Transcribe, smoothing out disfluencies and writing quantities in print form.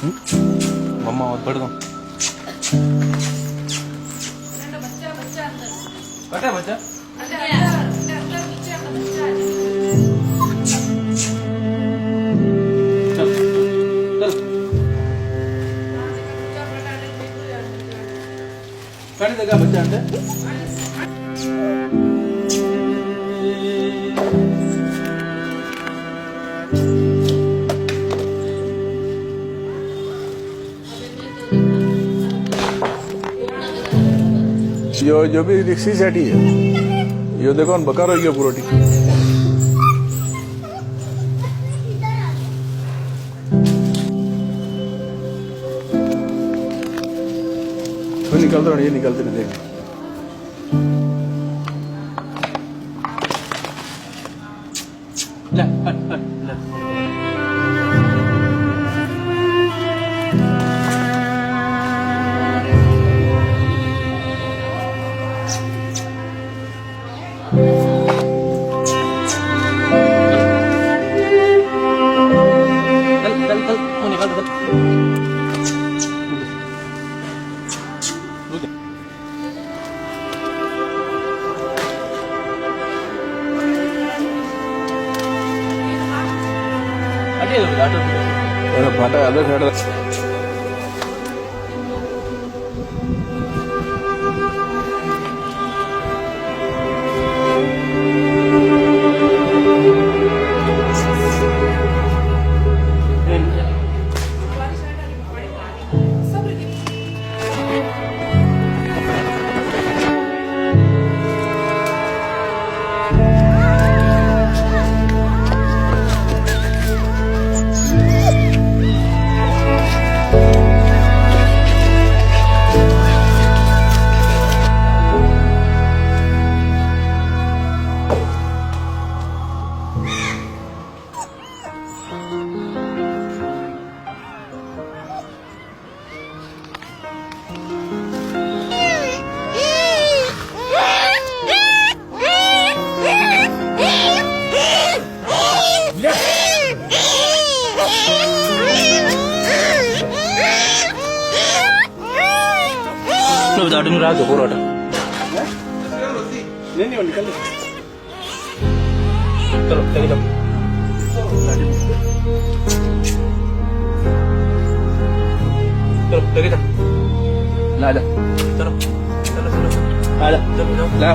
mamma और बढ़ दो बच्चा बच्चा चल चल काट देगा बच्चा अंदर जो भी रिक्सी सेटी है यो देखो बका रही है पूरा तो निकलते रहे, ये निकलते नहीं देख ले हट हट ले फाटा अदर साइड दाढ़ी में राज पूरा नहीं निकल चलो चले जाओ चलो चले जाओ ला जा चलो चलो चलो आ जा चलो ला